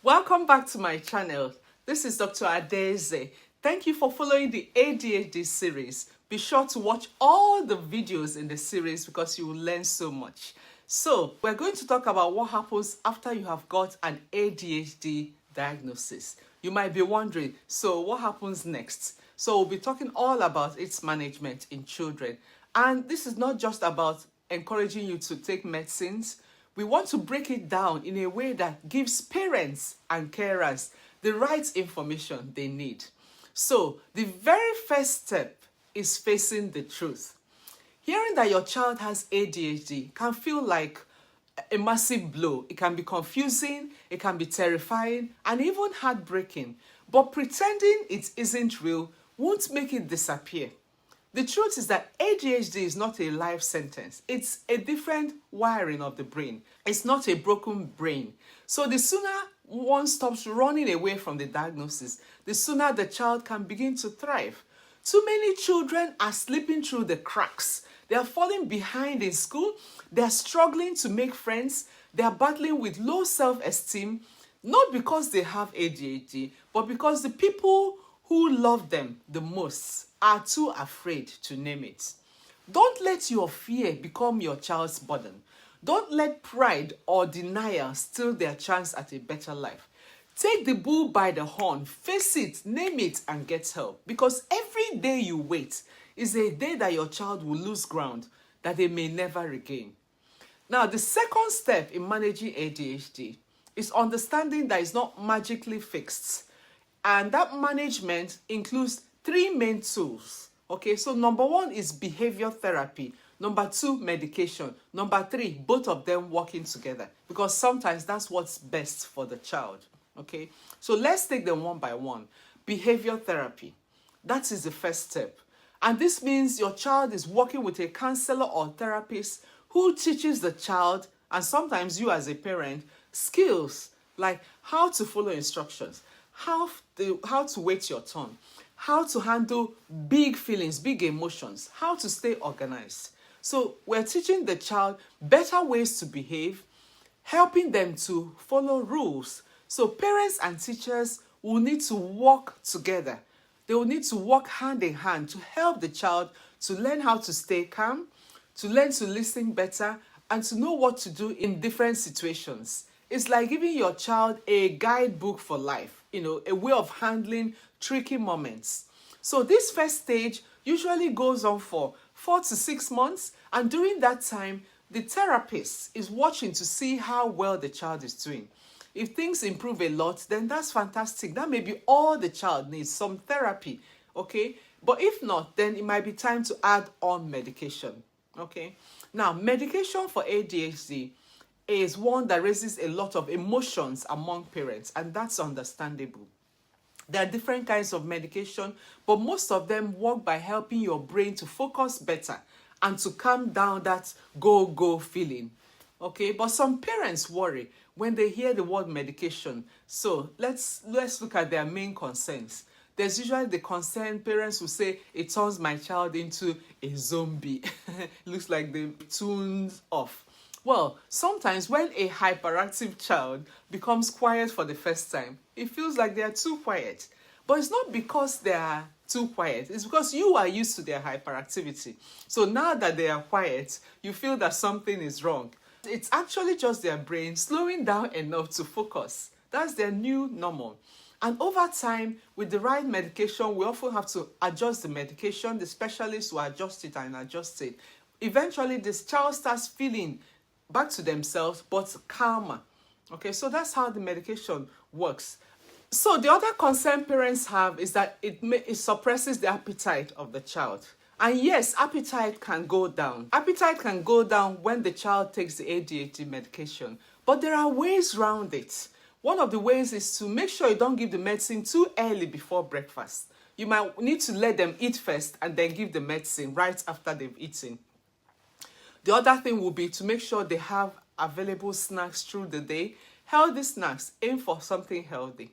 Welcome back to my channel. This is Dr. Adeze. Thank you for following the ADHD series. Be sure to watch all the videos in the series because you will learn so much. So, we're going to talk about what happens after you have got an ADHD diagnosis. You might be wondering, so what happens next? So, we'll be talking all about its management in children. And this is not just about encouraging you to take medicines. We want to break it down in a way that gives parents and carers the right information they need. So, the very first step is facing the truth. Hearing that your child has ADHD can feel like a massive blow. It can be confusing, it can be terrifying, and even heartbreaking. But pretending it isn't real won't make it disappear. The truth is that ADHD is not a life sentence. It's a different wiring of the brain. It's not a broken brain. So the sooner one stops running away from the diagnosis, the sooner the child can begin to thrive. Too many children are slipping through the cracks. They are falling behind in school. They are struggling to make friends. They are battling with low self-esteem, not because they have ADHD, but because the people who love them the most are too afraid to name it. Don't let your fear become your child's burden. Don't let pride or denial steal their chance at a better life. Take the bull by the horn, face it, name it, and get help. Because every day you wait is a day that your child will lose ground that they may never regain. Now, the second step in managing ADHD is understanding that it's not magically fixed. And that management includes three main tools. Okay, so number one is behavior therapy. Number two, medication. Number three, both of them working together. Because sometimes that's what's best for the child. Okay, so let's take them one by one. Behavior therapy. That is the first step. And this means your child is working with a counselor or therapist who teaches the child, and sometimes you as a parent, skills like how to follow instructions, how to wait your turn, how to handle big feelings, big emotions, how to stay organized. So we're teaching the child better ways to behave, helping them to follow rules. So parents and teachers will need to work together. They will need to work hand in hand to help the child to learn how to stay calm, to learn to listen better, and to know what to do in different situations. It's like giving your child a guidebook for life, a way of handling tricky moments. So this first stage usually goes on for 4 to 6 months, and during that time, the therapist is watching to see how well the child is doing. If things improve a lot, then that's fantastic. That may be all the child needs, some therapy, okay? But if not, then it might be time to add on medication, okay? Now, medication for ADHD is one that raises a lot of emotions among parents, and that's understandable. There are different kinds of medication, but most of them work by helping your brain to focus better and to calm down that go-go feeling. Okay, but some parents worry when they hear the word medication. So let's look at their main concerns. There's usually the concern parents will say, it turns my child into a zombie. Looks like they tuned off. Well, sometimes when a hyperactive child becomes quiet for the first time, it feels like they are too quiet. But it's not because they are too quiet. It's because you are used to their hyperactivity. So now that they are quiet, you feel that something is wrong. It's actually just their brain slowing down enough to focus. That's their new normal. And over time, with the right medication, we often have to adjust the medication. The specialist will adjust it and adjust it. Eventually, this child starts feeling back to themselves, but calmer. Okay, so that's how the medication works. So the other concern parents have is that it suppresses the appetite of the child. And yes, appetite can go down. Appetite can go down when the child takes the ADHD medication, but there are ways around it. One of the ways is to make sure you don't give the medicine too early before breakfast. You might need to let them eat first and then give the medicine right after they've eaten. The other thing will be to make sure they have available snacks through the day. Healthy snacks, aim for something healthy.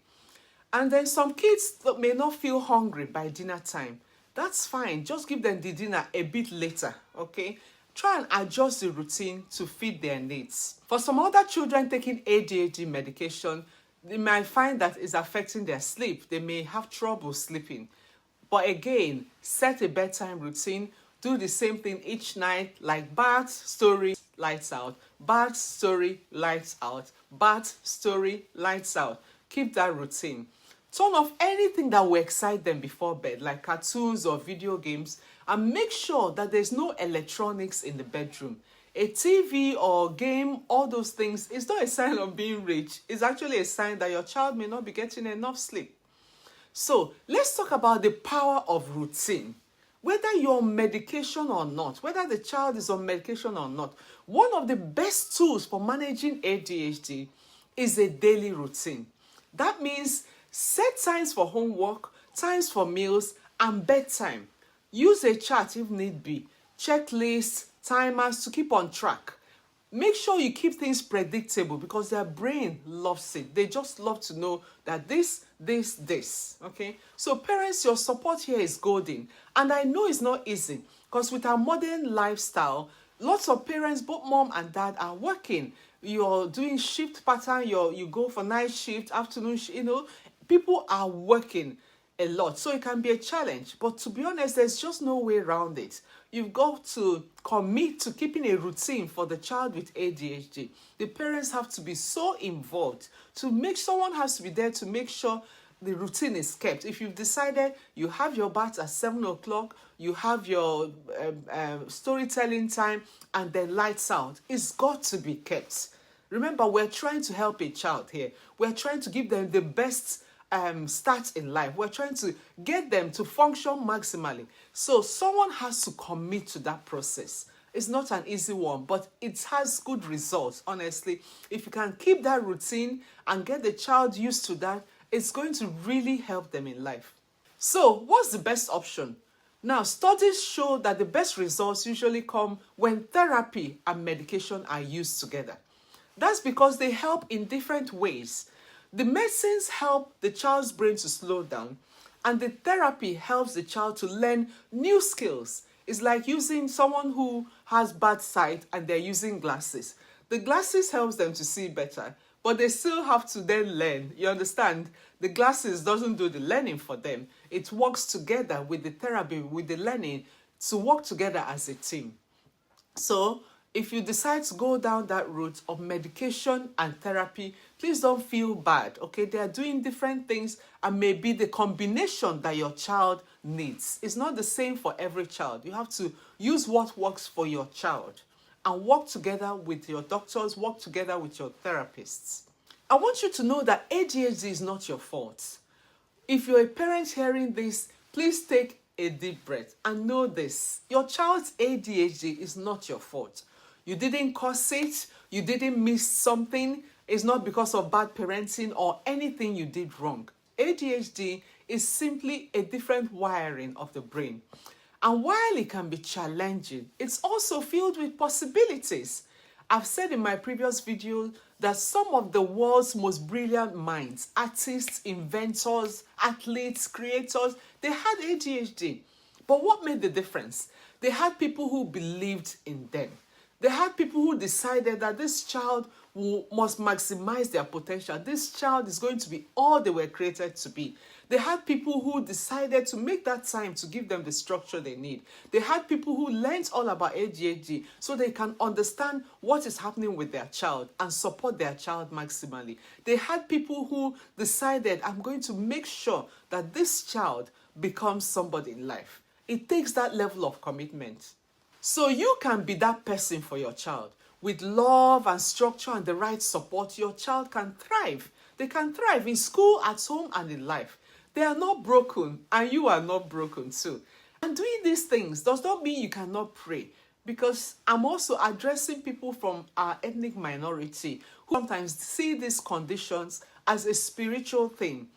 And then some kids may not feel hungry by dinner time. That's fine. Just give them the dinner a bit later, okay? Try and adjust the routine to fit their needs. For some other children taking ADHD medication, They might find that it's affecting their sleep. They may have trouble sleeping. But again, set a bedtime routine. Do the same thing each night, like bath, story, lights out. Bath, story, lights out. Bath, story, lights out. Keep that routine. Turn off anything that will excite them before bed, like cartoons or video games, and make sure that there's no electronics in the bedroom. A TV or game, all those things, is not a sign of being rich. It's actually a sign that your child may not be getting enough sleep. So let's talk about the power of routine. Whether you're on medication or not, whether the child is on medication or not, one of the best tools for managing ADHD is a daily routine. That means set times for homework, times for meals, and bedtime. Use a chart if need be, checklists, timers to keep on track. Make sure you keep things predictable because their brain loves it. They just love to know that this, okay? So parents, your support here is golden. And I know it's not easy because with our modern lifestyle, lots of parents, both mom and dad, are working. You're doing shift pattern, you go for night shift, afternoon shift, people are working a lot. So it can be a challenge. But to be honest, there's just no way around it. You've got to commit to keeping a routine for the child with ADHD. The parents have to be so involved someone has to be there to make sure the routine is kept. If you've decided you have your bath at 7 o'clock, you have your storytelling time, and then lights out, it's got to be kept. Remember, we're trying to help a child here. We're trying to give them the best start in life. We're trying to get them to function maximally. So someone has to commit to that process. It's not an easy one, but it has good results, honestly. If you can keep that routine and get the child used to that, it's going to really help them in life. So what's the best option? Now, studies show that the best results usually come when therapy and medication are used together. That's because they help in different ways. The medicines help the child's brain to slow down, and the therapy helps the child to learn new skills. It's like using someone who has bad sight and they're using glasses. The glasses helps them to see better, but they still have to then learn. You understand? The glasses doesn't do the learning for them. It works together with the therapy, with the learning, to work together as a team. So if you decide to go down that route of medication and therapy, please don't feel bad, okay? They are doing different things and maybe the combination that your child needs. It's not the same for every child. You have to use what works for your child and work together with your doctors, work together with your therapists. I want you to know that ADHD is not your fault. If you're a parent hearing this, please take a deep breath and know this. Your child's ADHD is not your fault. You didn't cause it, you didn't miss something. It's not because of bad parenting or anything you did wrong. ADHD is simply a different wiring of the brain. And while it can be challenging, it's also filled with possibilities. I've said in my previous video that some of the world's most brilliant minds, artists, inventors, athletes, creators, they had ADHD. But what made the difference? They had people who believed in them. They had people who decided that this child must maximize their potential. This child is going to be all they were created to be. They had people who decided to make that time to give them the structure they need. They had people who learned all about ADHD so they can understand what is happening with their child and support their child maximally. They had people who decided, I'm going to make sure that this child becomes somebody in life. It takes that level of commitment. So you can be that person for your child. With love and structure and the right support, your child can thrive. They can thrive in school, at home, and in life. They are not broken, and you are not broken too. And doing these things does not mean you cannot pray, because I'm also addressing people from our ethnic minority who sometimes see these conditions as a spiritual thing.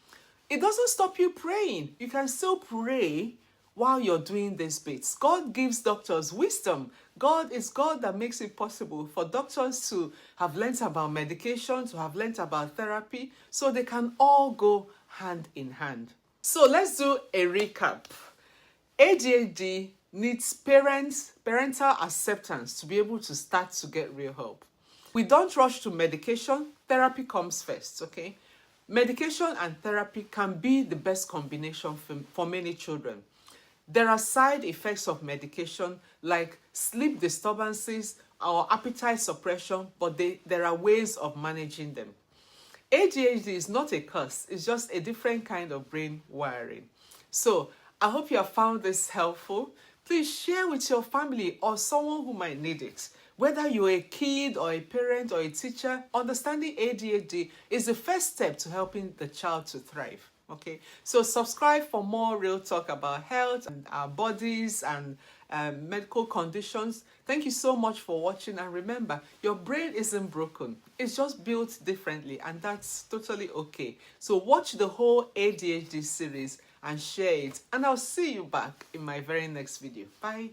It doesn't stop you praying. You can still pray while you're doing these bits. God gives doctors wisdom. God is God that makes it possible for doctors to have learnt about medication, to have learnt about therapy, so they can all go hand in hand. So let's do a recap. ADHD needs parental acceptance to be able to start to get real help. We don't rush to medication. Therapy comes first, okay? Medication and therapy can be the best combination for many children. There are side effects of medication like sleep disturbances or appetite suppression, but there are ways of managing them. ADHD is not a curse, it's just a different kind of brain wiring. So I hope you have found this helpful. Please share with your family or someone who might need it. Whether you're a kid or a parent or a teacher, understanding ADHD is the first step to helping the child to thrive. Okay, so subscribe for more real talk about health and our bodies and medical conditions. Thank you so much for watching, and remember, your brain isn't broken, it's just built differently, and that's totally okay. So watch the whole ADHD series and share it, and I'll see you back in my very next video. Bye.